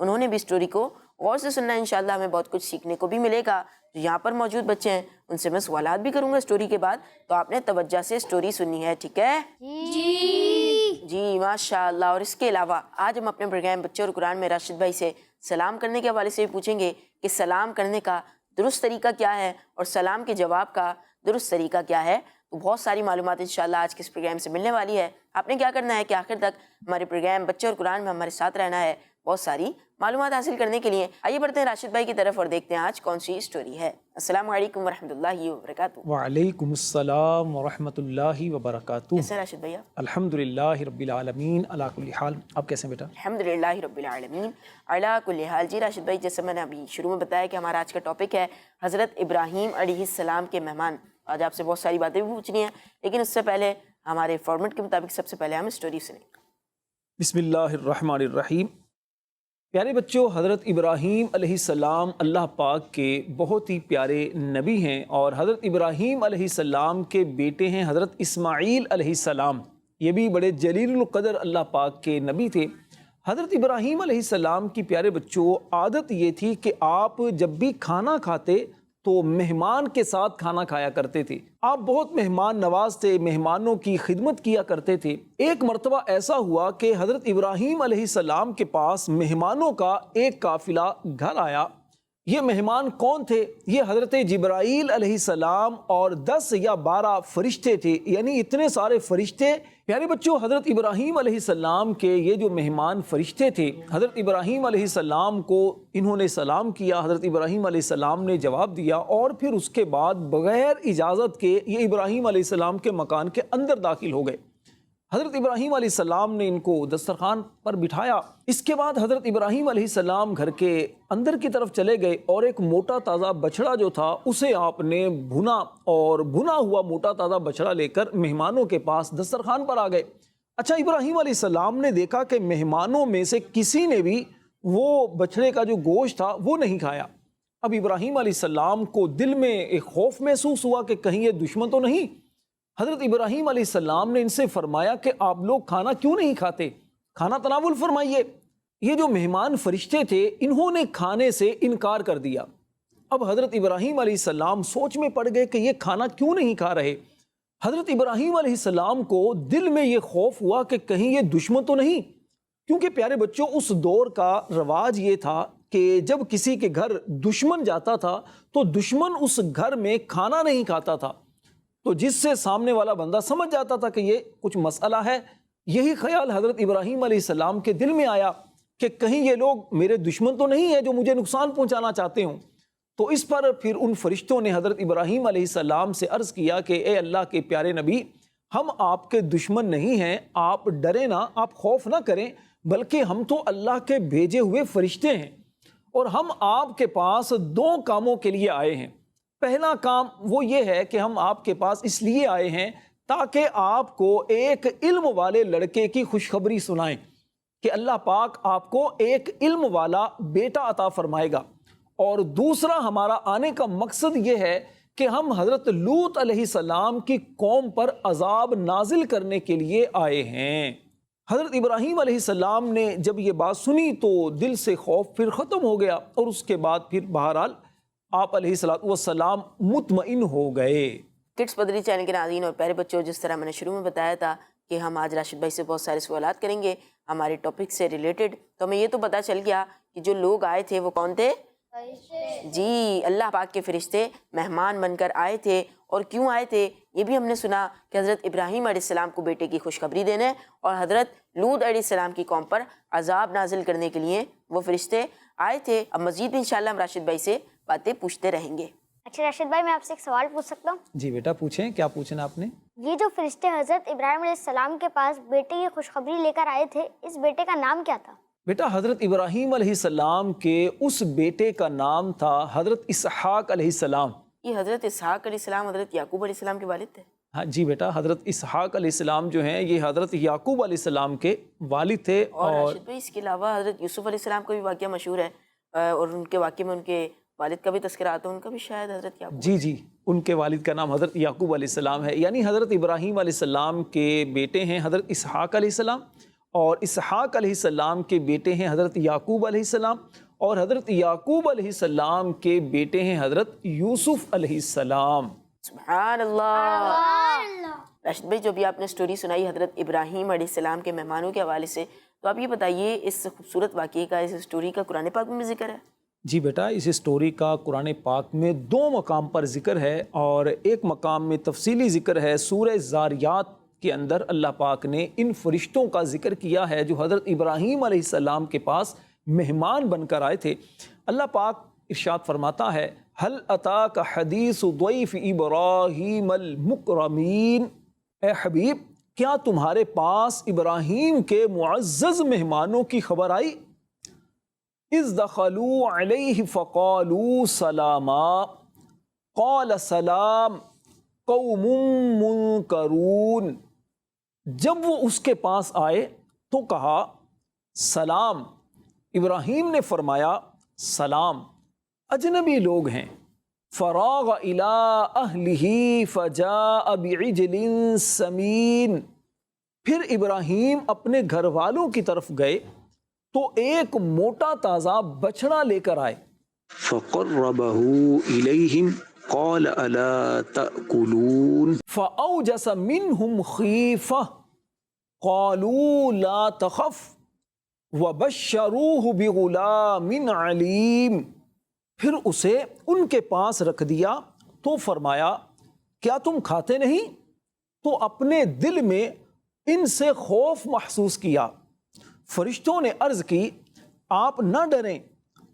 انہوں نے بھی اسٹوری کو غور سے سننا ہے، انشاءاللہ ہمیں بہت کچھ سیکھنے کو بھی ملے گا۔ جو یہاں پر موجود بچے ہیں ان سے میں سوالات بھی کروں گا اسٹوری کے بعد، تو آپ نے توجہ سے اسٹوری سننی ہے، ٹھیک ہے؟ جی ماشاء اللہ۔ اور اس کے علاوہ آج ہم اپنے پروگرام بچے اور قرآن میں راشد بھائی سے سلام کرنے کے حوالے سے بھی پوچھیں گے کہ سلام کرنے کا درست طریقہ کیا ہے اور سلام کے جواب کا درست طریقہ کیا ہے۔ تو بہت ساری معلومات انشاءاللہ آج کے اس پروگرام سے ملنے والی ہے۔ آپ نے کیا کرنا ہے کہ آخر تک ہمارے پروگرام بچے اور قرآن میں ہمارے ساتھ رہنا ہے بہت ساری معلومات حاصل کرنے کے لیے۔ آئیے بڑھتے ہیں راشد بھائی کی طرف اور دیکھتے ہیں آج کون سی اسٹوری ہے۔ السلام علیکم ورحمۃ اللہ وبرکاتہ۔ وعلیکم السلام ورحمۃ اللہ وبرکاتہ۔ کیسے راشد بھیا؟ الحمدللہ رب العالمین علی کل حال۔ آپ کیسے ہیں بیٹا؟ الحمدللہ رب العالمین علی کل حال۔ جی راشد بھائی، جیسے میں نے ابھی شروع میں بتایا کہ ہمارا آج کا ٹاپک ہے حضرت ابراہیم علیہ السلام کے مہمان۔ آج آپ سے بہت ساری باتیں بھی پوچھنی ہیں، لیکن اس سے پہلے ہمارے فارمیٹ کے مطابق سب سے پہلے ہم اسٹوری سنیں۔ بسم اللہ الرحمن الرحیم۔ پیارے بچوں، حضرت ابراہیم علیہ السلام اللہ پاک کے بہت ہی پیارے نبی ہیں، اور حضرت ابراہیم علیہ السلام کے بیٹے ہیں حضرت اسماعیل علیہ السلام۔ یہ بھی بڑے جلیل القدر اللہ پاک کے نبی تھے۔ حضرت ابراہیم علیہ السلام کی پیارے بچوں عادت یہ تھی کہ آپ جب بھی کھانا کھاتے تو مہمان کے ساتھ کھانا کھایا کرتے تھے۔ آپ بہت مہمان نواز تھے، مہمانوں کی خدمت کیا کرتے تھے۔ ایک مرتبہ ایسا ہوا کہ حضرت ابراہیم علیہ السلام کے پاس مہمانوں کا ایک قافلہ گھر آیا۔ یہ مہمان کون تھے؟ یہ حضرت جبرائیل علیہ السلام اور 10 یا 12 فرشتے تھے، یعنی اتنے سارے فرشتے۔ پیارے بچوں، حضرت ابراہیم علیہ السلام کے یہ جو مہمان فرشتے تھے، حضرت ابراہیم علیہ السلام کو انہوں نے سلام کیا، حضرت ابراہیم علیہ السلام نے جواب دیا، اور پھر اس کے بعد بغیر اجازت کے یہ ابراہیم علیہ السلام کے مکان کے اندر داخل ہو گئے۔ حضرت ابراہیم علیہ السلام نے ان کو دسترخوان پر بٹھایا۔ اس کے بعد حضرت ابراہیم علیہ السلام گھر کے اندر کی طرف چلے گئے اور ایک موٹا تازہ بچڑا جو تھا اسے آپ نے بھنا، اور بھنا ہوا موٹا تازہ بچڑا لے کر مہمانوں کے پاس دسترخوان پر آ گئے۔ اچھا، ابراہیم علیہ السلام نے دیکھا کہ مہمانوں میں سے کسی نے بھی وہ بچڑے کا جو گوشت تھا وہ نہیں کھایا۔ اب ابراہیم علیہ السلام کو دل میں ایک خوف محسوس ہوا کہ کہیں یہ دشمن تو نہیں۔ حضرت ابراہیم علیہ السلام نے ان سے فرمایا کہ آپ لوگ کھانا کیوں نہیں کھاتے؟ کھانا تناول فرمائیے۔ یہ جو مہمان فرشتے تھے انہوں نے کھانے سے انکار کر دیا۔ اب حضرت ابراہیم علیہ السلام سوچ میں پڑ گئے کہ یہ کھانا کیوں نہیں کھا رہے۔ حضرت ابراہیم علیہ السلام کو دل میں یہ خوف ہوا کہ کہیں یہ دشمن تو نہیں، کیونکہ پیارے بچوں اس دور کا رواج یہ تھا کہ جب کسی کے گھر دشمن جاتا تھا تو دشمن اس گھر میں کھانا نہیں کھاتا تھا، تو جس سے سامنے والا بندہ سمجھ جاتا تھا کہ یہ کچھ مسئلہ ہے۔ یہی خیال حضرت ابراہیم علیہ السلام کے دل میں آیا کہ کہیں یہ لوگ میرے دشمن تو نہیں ہے جو مجھے نقصان پہنچانا چاہتے ہوں۔ تو اس پر پھر ان فرشتوں نے حضرت ابراہیم علیہ السلام سے عرض کیا کہ اے اللہ کے پیارے نبی، ہم آپ کے دشمن نہیں ہیں، آپ ڈریں نہ، آپ خوف نہ کریں، بلکہ ہم تو اللہ کے بھیجے ہوئے فرشتے ہیں، اور ہم آپ کے پاس 2 کاموں کے لیے آئے ہیں۔ پہلا کام وہ یہ ہے کہ ہم آپ کے پاس اس لیے آئے ہیں تاکہ آپ کو ایک علم والے لڑکے کی خوشخبری سنائیں کہ اللہ پاک آپ کو ایک علم والا بیٹا عطا فرمائے گا، اور دوسرا ہمارا آنے کا مقصد یہ ہے کہ ہم حضرت لوط علیہ السلام کی قوم پر عذاب نازل کرنے کے لیے آئے ہیں۔ حضرت ابراہیم علیہ السلام نے جب یہ بات سنی تو دل سے خوف پھر ختم ہو گیا، اور اس کے بعد پھر بہرحال آپ علیہ السلام مطمئن ہو گئے۔ کڈس پدری چینل کے ناظرین اور پیارے بچوں، جس طرح میں نے شروع میں بتایا تھا کہ ہم آج راشد بھائی سے بہت سارے سوالات کریں گے ہمارے ٹاپک سے ریلیٹڈ، تو ہمیں یہ تو پتہ چل گیا کہ جو لوگ آئے تھے وہ کون تھے؟ جی، اللہ پاک کے فرشتے مہمان بن کر آئے تھے۔ اور کیوں آئے تھے یہ بھی ہم نے سنا کہ حضرت ابراہیم علیہ السلام کو بیٹے کی خوشخبری دینے اور حضرت لوط علیہ السلام کی قوم پر عذاب نازل کرنے کے لیے وہ فرشتے آئے تھے۔ اب مزید انشاءاللہ ہم راشد بھائی سے باتیں پوچھتے رہیں گے۔ اچھا راشد بھائی، میں آپ سے ایک سوال پوچھ سکتا ہوں؟ جی بیٹا پوچھیں، کیا پوچھنا آپ نے؟ یہ جو فرشتے حضرت ابراہیم علیہ السلام کے پاس بیٹے کی خوشخبری لے کر آئے تھے، اس بیٹے کا نام کیا تھا؟ بیٹا حضرت ابراہیم علیہ السلام کے اس بیٹے کا نام تھا حضرت اسحاق علیہ السلام۔ یہ حضرت اسحاق علیہ السلام حضرت یعقوب علیہ السلام کے والد تھے؟ ہاں جی بیٹا، حضرت اسحاق علیہ السلام جو ہیں یہ حضرت یعقوب علیہ السلام کے والد تھے۔ اور راشد بھائی اس کے علاوہ حضرت یوسف علیہ السلام کا بھی واقعہ مشہور ہے، اور ان کے واقعے میں ان کے والد کا بھی تذکرہ آتا ہے، ان کا بھی شاید حضرت یعقوب۔ جی، ان کے والد کا نام حضرت یعقوب علیہ السلام ہے، یعنی حضرت ابراہیم علیہ السلام کے بیٹے ہیں حضرت اسحاق علیہ السلام، اور اسحاق علیہ السلام کے بیٹے ہیں حضرت یعقوب علیہ السلام، اور حضرت یعقوب علیہ السلام کے بیٹے ہیں حضرت یوسف علیہ السلام۔ سبحان اللہ۔ راشد بھائی، جو بھی آپ نے سٹوری سنائی حضرت ابراہیم علیہ السلام کے مہمانوں کے حوالے سے، تو آپ یہ بتائیے اس خوبصورت واقعے کا، اس سٹوری کا قرآن پاک میں بھی ذکر ہے؟ جی بیٹا، اس سٹوری کا قرآن پاک میں 2 مقام پر ذکر ہے، اور ایک مقام میں تفصیلی ذکر ہے۔ سورہ زاریات کے اندر اللہ پاک نے ان فرشتوں کا ذکر کیا ہے جو حضرت ابراہیم علیہ السلام کے پاس مہمان بن کر آئے تھے۔ اللہ پاک ارشاد فرماتا ہے، هل اتاک حدیث ضیف ابراہیم المکرمین، اے حبیب کیا تمہارے پاس ابراہیم کے معزز مہمانوں کی خبر آئی؟ اذ دخلوا علیہ فقالوا سلاما، قال سلام قوم منکرون، جب وہ اس کے پاس آئے تو کہا سلام۔ ابراہیم نے فرمایا سلام، اجنبی لوگ ہیں۔ فراغ الی اہلہ فجاء بعجل سمین، پھر ابراہیم اپنے گھر والوں کی طرف گئے تو ایک موٹا تازہ بچڑا لے کر آئے۔ فقربہ الیہم قال الا تأکلون فأوجس منہم خیفہ قالوا لا تخف وبشروہ بغلام علیم، پھر اسے ان کے پاس رکھ دیا تو فرمایا کیا تم کھاتے نہیں؟ تو اپنے دل میں ان سے خوف محسوس کیا۔ فرشتوں نے عرض کی آپ نہ ڈریں،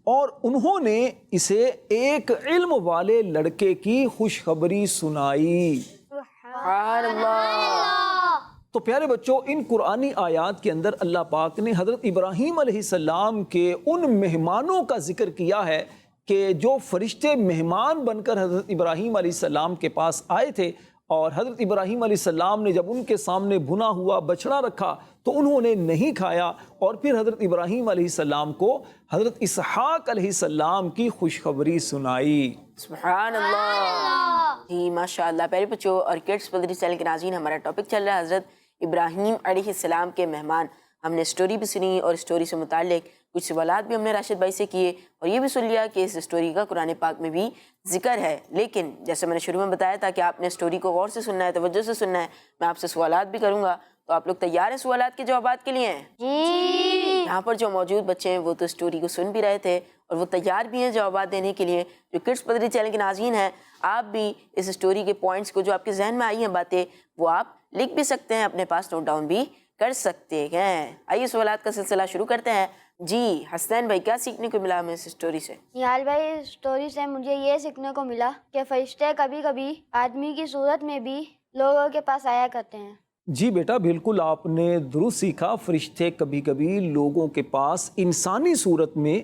اور انہوں نے اسے ایک علم والے لڑکے کی خوشخبری سنائی۔ سبحان اللہ۔ تو پیارے بچوں، ان قرآنی آیات کے اندر اللہ پاک نے حضرت ابراہیم علیہ السلام کے ان مہمانوں کا ذکر کیا ہے کہ جو فرشتے مہمان بن کر حضرت ابراہیم علیہ السلام کے پاس آئے تھے، اور حضرت ابراہیم علیہ السلام نے جب ان کے سامنے بھنا ہوا بچڑا رکھا تو انہوں نے نہیں کھایا، اور پھر حضرت ابراہیم علیہ السلام کو حضرت اسحاق علیہ السلام کی خوشخبری سنائی۔ سبحان اللہ۔ جی ماشاء اللہ۔ پیارے بچوں اور کڈس مدری چینل کے ناظرین، ہمارا ٹاپک چل رہا ہے حضرت ابراہیم علیہ السلام کے مہمان۔ ہم نے سٹوری بھی سنی اور سٹوری سے متعلق کچھ سوالات بھی ہم نے راشد بھائی سے کیے، اور یہ بھی سن لیا کہ اس سٹوری کا قرآن پاک میں بھی ذکر ہے۔ لیکن جیسے میں نے شروع میں بتایا تھا کہ آپ نے سٹوری کو غور سے سننا ہے، توجہ سے سننا ہے، میں آپ سے سوالات بھی کروں گا، تو آپ لوگ تیار ہیں سوالات کے جوابات کے لیے ہیں؟ جی۔ یہاں پر جو موجود بچے ہیں وہ تو سٹوری کو سن بھی رہے تھے اور وہ تیار بھی ہیں جوابات دینے کے لیے۔ جو کڈس مدری چینل کے ناظرین ہیں، آپ بھی اس سٹوری کے پوائنٹس کو جو آپ کے ذہن میں آئی ہیں باتیں، وہ آپ لکھ بھی سکتے ہیں، اپنے پاس نوٹ ڈاؤن بھی کر سکتے ہیں۔ آئیے سوالات کا سلسلہ شروع کرتے ہیں۔ جی حسنین بھائی، کیا سیکھنے کو ملا ہمیں اس سٹوری سے؟ نہال بھائی، اس سٹوری سے مجھے یہ سیکھنے کو ملا کہ فرشتے کبھی کبھی آدمی کی صورت میں بھی لوگوں کے پاس آیا کرتے ہیں۔ جی بیٹا، بالکل آپ نے درست سیکھا، فرشتے کبھی کبھی لوگوں کے پاس انسانی صورت میں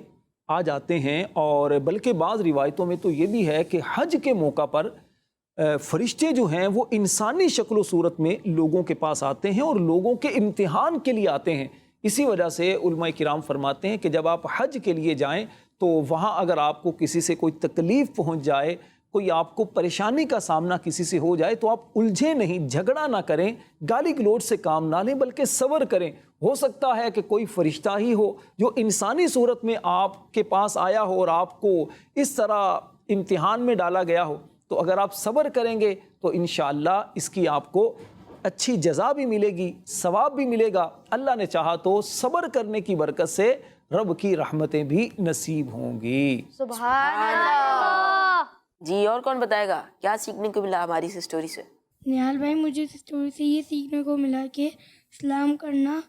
آ جاتے ہیں، اور بلکہ بعض روایتوں میں تو یہ بھی ہے کہ حج کے موقع پر فرشتے جو ہیں وہ انسانی شکل و صورت میں لوگوں کے پاس آتے ہیں اور لوگوں کے امتحان کے لیے آتے ہیں۔ اسی وجہ سے علماء کرام فرماتے ہیں کہ جب آپ حج کے لیے جائیں تو وہاں اگر آپ کو کسی سے کوئی تکلیف پہنچ جائے، کوئی آپ کو پریشانی کا سامنا کسی سے ہو جائے، تو آپ الجھے نہیں، جھگڑا نہ کریں، گالی گلوچ سے کام نہ لیں، بلکہ صبر کریں۔ ہو سکتا ہے کہ کوئی فرشتہ ہی ہو جو انسانی صورت میں آپ کے پاس آیا ہو اور آپ کو اس طرح امتحان میں ڈالا گیا ہو، تو اگر آپ صبر کریں گے تو انشاءاللہ اس کی آپ کو اچھی جزا بھی ملے گی، ثواب بھی ملے گا۔ اللہ نے چاہا تو صبر کرنے کی برکت سے رب کی رحمتیں بھی نصیب ہوں گی۔ سبحان اللہ۔ جی اور کون بتائے گا کیا سیکھنے کو ملا ہماری اس سٹوری سے؟ نہال بھائی، مجھے اس اسٹوری سے یہ سیکھنے کو ملا کہ سلام کرنا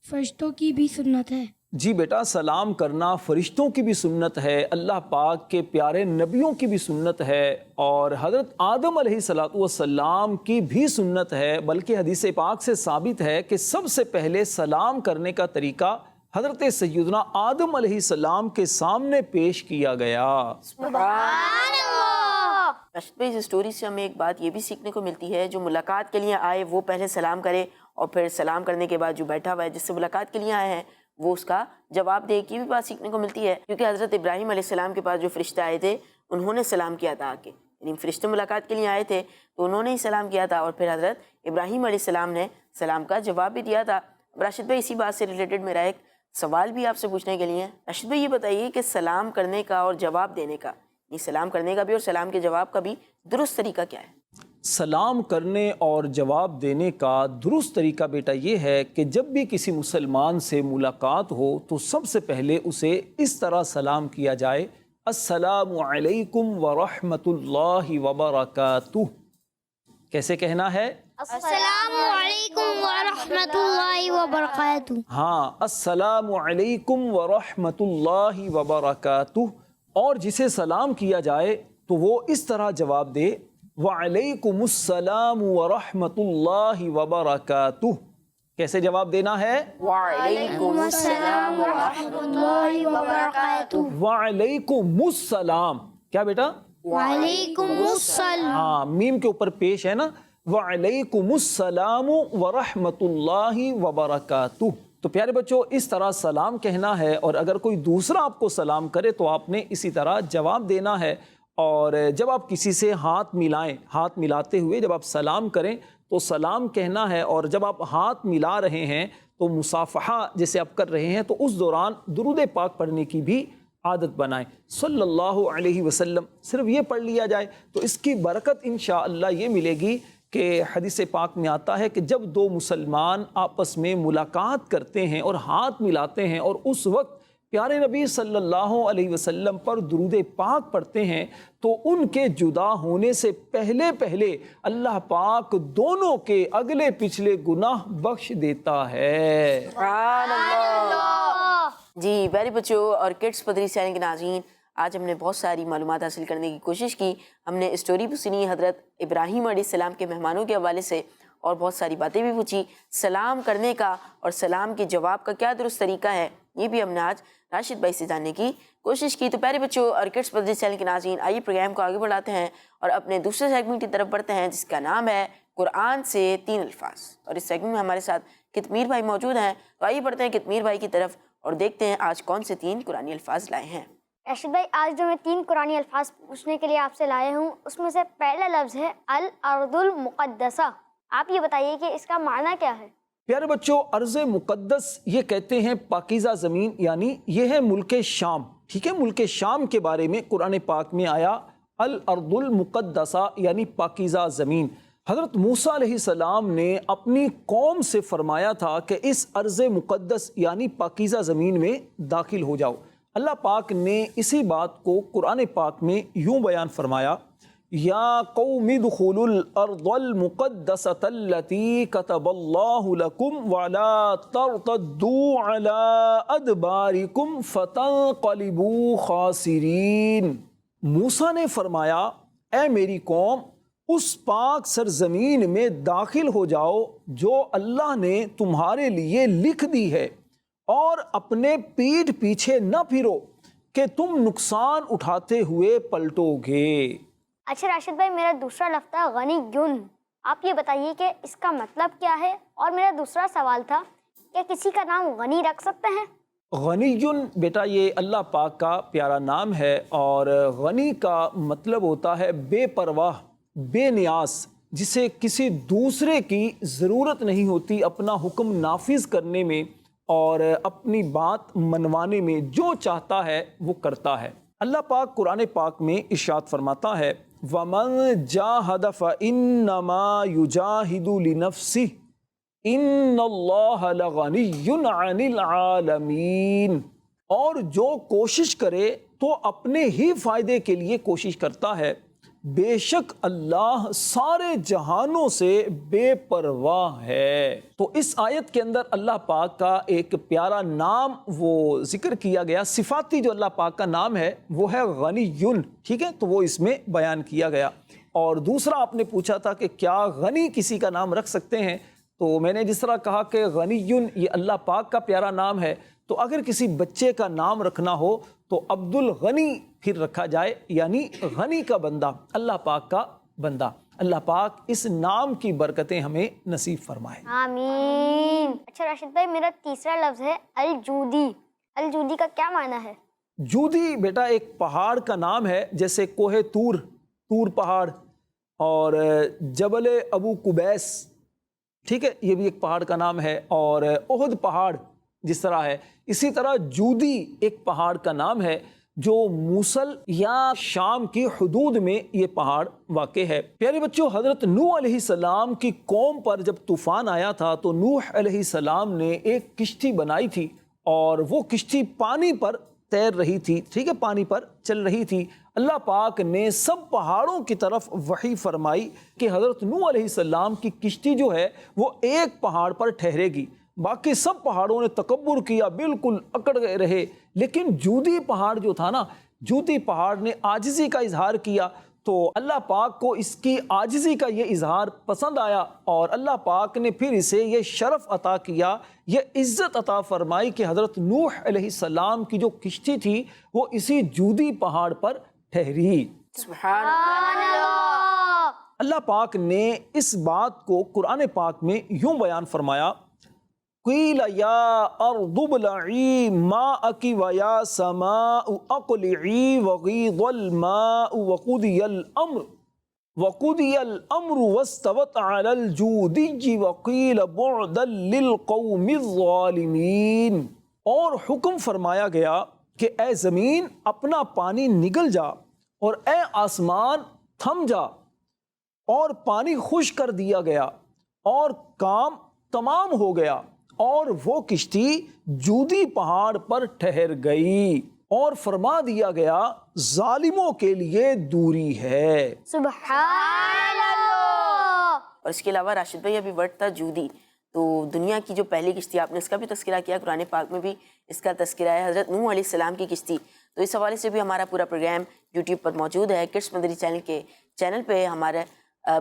فرشتوں کی بھی سنت ہے۔ جی بیٹا، سلام کرنا فرشتوں کی بھی سنت ہے، اللہ پاک کے پیارے نبیوں کی بھی سنت ہے، اور حضرت آدم علیہ السلام کی بھی سنت ہے، بلکہ حدیث پاک سے ثابت ہے کہ سب سے پہلے سلام کرنے کا طریقہ حضرت سیدنا آدم علیہ السلام کے سامنے پیش کیا گیا۔ سبحان اللہ۔ راشد بھائی، اس سٹوری سے ہمیں ایک بات یہ بھی سیکھنے کو ملتی ہے، جو ملاقات کے لیے آئے وہ پہلے سلام کرے، اور پھر سلام کرنے کے بعد جو بیٹھا ہوا ہے جس سے ملاقات کے لیے آئے ہیں وہ اس کا جواب دے کی بھی بات سیکھنے کو ملتی ہے، کیونکہ حضرت ابراہیم علیہ السلام کے پاس جو فرشتے آئے تھے انہوں نے سلام کیا تھا، آ کے یعنی فرشتے ملاقات کے لیے آئے تھے تو انہوں نے ہی سلام کیا تھا، اور پھر حضرت ابراہیم علیہ السلام نے سلام کا جواب بھی دیا تھا۔ راشد بھائی اسی بات سے ریلیٹڈ میرا ایک سوال بھی آپ سے پوچھنے کے لیے ہے. راشد بھائی یہ بتائیے کہ سلام کرنے کا اور جواب دینے کا، یہ سلام کرنے کا بھی اور سلام کے جواب کا بھی درست طریقہ کیا ہے؟ سلام کرنے اور جواب دینے کا درست طریقہ بیٹا یہ ہے کہ جب بھی کسی مسلمان سے ملاقات ہو تو سب سے پہلے اسے اس طرح سلام کیا جائے: السلام علیکم ورحمۃ اللہ وبرکاتہ. کیسے کہنا ہے؟ السلام علیکم ورحمۃ اللہ وبرکاتہ. ہاں، السلام علیکم ورحمۃ اللہ وبرکاتہ. اور جسے سلام کیا جائے تو وہ اس طرح جواب دے: وعلیکم السلام ورحمۃ اللہ وبرکاتہ. کیسے جواب دینا ہے؟ وعلیکم السلام ورحمۃ اللہ وبرکاتہ. وعلیکم السلام. کیا بیٹا؟ وعلیکم السلام. ہاں، میم کے اوپر پیش ہے نا، وعلیکم السلام ورحمۃ اللہ وبرکاتہ. تو پیارے بچوں، اس طرح سلام کہنا ہے، اور اگر کوئی دوسرا آپ کو سلام کرے تو آپ نے اسی طرح جواب دینا ہے. اور جب آپ کسی سے ہاتھ ملائیں، ہاتھ ملاتے ہوئے جب آپ سلام کریں تو سلام کہنا ہے، اور جب آپ ہاتھ ملا رہے ہیں تو مصافحہ جیسے آپ کر رہے ہیں تو اس دوران درود پاک پڑھنے کی بھی عادت بنائیں. صلی اللہ علیہ وسلم صرف یہ پڑھ لیا جائے تو اس کی برکت انشاءاللہ یہ ملے گی کہ حدیث پاک میں آتا ہے کہ جب دو مسلمان آپس میں ملاقات کرتے ہیں اور ہاتھ ملاتے ہیں اور اس وقت پیارے نبی صلی اللہ علیہ وسلم پر درود پاک پڑھتے ہیں تو ان کے جدا ہونے سے پہلے اللہ پاک دونوں کے اگلے پچھلے گناہ بخش دیتا ہے. سبحان اللہ. جی پیارے بچوں اور کڈس پدری چینل کے ناظرین، آج ہم نے بہت ساری معلومات حاصل کرنے کی کوشش کی. ہم نے اسٹوری بھی سنی حضرت ابراہیم علیہ السلام کے مہمانوں کے حوالے سے، اور بہت ساری باتیں بھی پوچھی. سلام کرنے کا اور سلام کے جواب کا کیا درست طریقہ ہے یہ بھی ہم نے آج راشد بھائی سے جاننے کی کوشش کی. تو پیارے بچوں اور کڈس پدری چینل کے ناظرین، آئیے پروگرام کو آگے بڑھاتے ہیں اور اپنے دوسرے سیگمنٹ کی طرف بڑھتے ہیں جس کا نام ہے قرآن سے 3 الفاظ. اور اس سیگمنٹ میں ہمارے ساتھ کتمیر بھائی موجود ہیں. تو آئیے بڑھتے ہیں کتمیر بھائی کی طرف اور دیکھتے ہیں آج کون سے 3 قرآنی الفاظ لائے ہیں. راشد بھائی، آج جو میں 3 قرآنی الفاظ پوچھنے کے لیے آپ سے لائے ہوں اس میں سے پہلا لفظ ہے الارض المقدسہ. آپ یہ بتائیے کہ اس کا معنی کیا ہے؟ پیارے بچوں، ارض مقدس یہ کہتے ہیں پاکیزہ زمین، یعنی یہ ہے ملک شام. ٹھیک ہے، ملک شام کے بارے میں قرآن پاک میں آیا الارض المقدسہ یعنی پاکیزہ زمین. حضرت موسیٰ علیہ السلام نے اپنی قوم سے فرمایا تھا کہ اس ارض مقدس یعنی پاکیزہ زمین میں داخل ہو جاؤ. اللہ پاک نے اسی بات کو قرآن پاک میں یوں بیان فرمایا: یا قوم ادخلوا الارض المقدسة التي كتب الله لكم ولا ترتدوا على ادباركم فتنقلبوا خاسرین. موسیٰ نے فرمایا، اے میری قوم، اس پاک سرزمین میں داخل ہو جاؤ جو اللہ نے تمہارے لیے لکھ دی ہے، اور اپنے پیٹھ پیچھے نہ پھرو کہ تم نقصان اٹھاتے ہوئے پلٹو گے. اچھا راشد بھائی، میرا دوسرا لفظ تھا غنی یون. آپ یہ بتائیے کہ اس کا مطلب کیا ہے؟ اور میرا دوسرا سوال تھا کہ کسی کا نام غنی رکھ سکتے ہیں؟ غنی بیٹا یہ اللہ پاک کا پیارا نام ہے، اور غنی کا مطلب ہوتا ہے بے پرواہ، بے نیاز، جسے کسی دوسرے کی ضرورت نہیں ہوتی اپنا حکم نافذ کرنے میں اور اپنی بات منوانے میں. جو چاہتا ہے وہ کرتا ہے. اللہ پاک قرآن پاک میں ارشاد فرماتا ہے: وَمَن جَاهَدَ فَإِنَّمَا يُجَاهِدُ لِنَفْسِهِ إِنَّ اللَّهَ لَغَنِيٌّ عَنِ الْعَالَمِينَ. اور جو کوشش کرے تو اپنے ہی فائدے کے لیے کوشش کرتا ہے، بے شک اللہ سارے جہانوں سے بے پرواہ ہے. تو اس آیت کے اندر اللہ پاک کا ایک پیارا نام وہ ذکر کیا گیا، صفاتی جو اللہ پاک کا نام ہے وہ ہے غنی یون. ٹھیک ہے، تو وہ اس میں بیان کیا گیا. اور دوسرا آپ نے پوچھا تھا کہ کیا غنی کسی کا نام رکھ سکتے ہیں، تو میں نے جس طرح کہا کہ غنی یون یہ اللہ پاک کا پیارا نام ہے، تو اگر کسی بچے کا نام رکھنا ہو تو عبد الغنی پھر رکھا جائے، یعنی غنی کا بندہ، اللہ پاک کا بندہ. اللہ پاک اس نام کی برکتیں ہمیں نصیب فرمائے. آمین. اچھا راشد بھائی، میرا تیسرا لفظ ہے الجودی. الجودی کا کیا معنی ہے؟ جودی بیٹا ایک پہاڑ کا نام ہے، جیسے کوہ طور، طور پہاڑ، اور جبل ابو قبیس ٹھیک ہے، یہ بھی ایک پہاڑ کا نام ہے. اور احد پہاڑ جس طرح ہے، اسی طرح جودی ایک پہاڑ کا نام ہے جو موصل یا شام کی حدود میں یہ پہاڑ واقع ہے. پیارے بچوں، حضرت نوح علیہ السلام کی قوم پر جب طوفان آیا تھا تو نوح علیہ السلام نے ایک کشتی بنائی تھی اور وہ کشتی پانی پر تیر رہی تھی. ٹھیک ہے، پانی پر چل رہی تھی. اللہ پاک نے سب پہاڑوں کی طرف وحی فرمائی کہ حضرت نوح علیہ السلام کی کشتی جو ہے وہ ایک پہاڑ پر ٹھہرے گی. باقی سب پہاڑوں نے تکبر کیا، بالکل اکڑ گئے رہے. لیکن جودی پہاڑ جو تھا نا، جودی پہاڑ نے عاجزی کا اظہار کیا تو اللہ پاک کو اس کی عاجزی کا یہ اظہار پسند آیا اور اللہ پاک نے پھر اسے یہ شرف عطا کیا، یہ عزت عطا فرمائی کہ حضرت نوح علیہ السلام کی جو کشتی تھی وہ اسی جودی پہاڑ پر ٹھہری. سبحان اللہ. اللہ پاک نے اس بات کو قرآن پاک میں یوں بیان فرمایا، قیل یا ارض ابلعی ماءکی ویا سماء اقلعی وغیض الماء وقضی الامر واستوت علی الجودی وقیل بعدا للقوم الظالمین. اور حکم فرمایا گیا کہ اے زمین اپنا پانی نگل جا اور اے آسمان تھم جا، اور پانی خشک کر دیا گیا اور کام تمام ہو گیا اور وہ کشتی جودی پہاڑ پر ٹھہر گئی اور فرما دیا گیا ظالموں کے لیے دوری ہے. سبحان اللہ. اور اس کے علاوہ راشد بھائی ابھی ورڈ تھا جودی، تو دنیا کی جو پہلی کشتی آپ نے اس کا بھی تذکرہ کیا، قرآن پاک میں بھی اس کا تذکرہ ہے، حضرت نوح علیہ السلام کی کشتی. تو اس حوالے سے بھی ہمارا پورا پروگرام یوٹیوب پر موجود ہے. کڈس مدری چینل کے چینل پہ ہمارے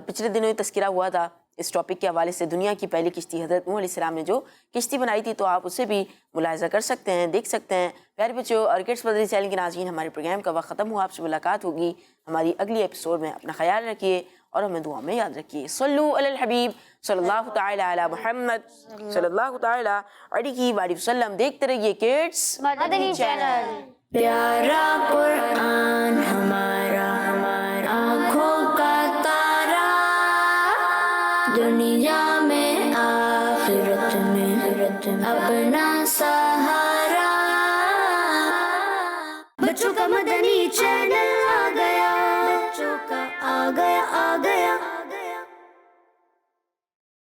پچھلے دنوں تذکرہ ہوا تھا اس ٹاپک کے حوالے سے، دنیا کی پہلی کشتی حضرت نوح علیہ السلام نے جو کشتی بنائی تھی، تو آپ اسے بھی ملاحظہ کر سکتے ہیں، دیکھ سکتے ہیں. پیارے بچوں اور کڈس مدری چینل کے ناظرین، ہمارے پروگرام کا وقت ختم ہوا. آپ سے ملاقات ہوگی ہماری اگلی ایپیسوڈ میں. اپنا خیال رکھیے اور ہمیں دعا میں یاد رکھیے. صلو علی الحبیب صلی اللہ تعالی علی محمد صلی اللہ تعالی علیہ وآلہ وسلم. دیکھتے رہیے کڈس مدنی چینل. پیارا قرآن ہمارا آنکھوں کا تارا، دنیا میں آخرت میں اپنا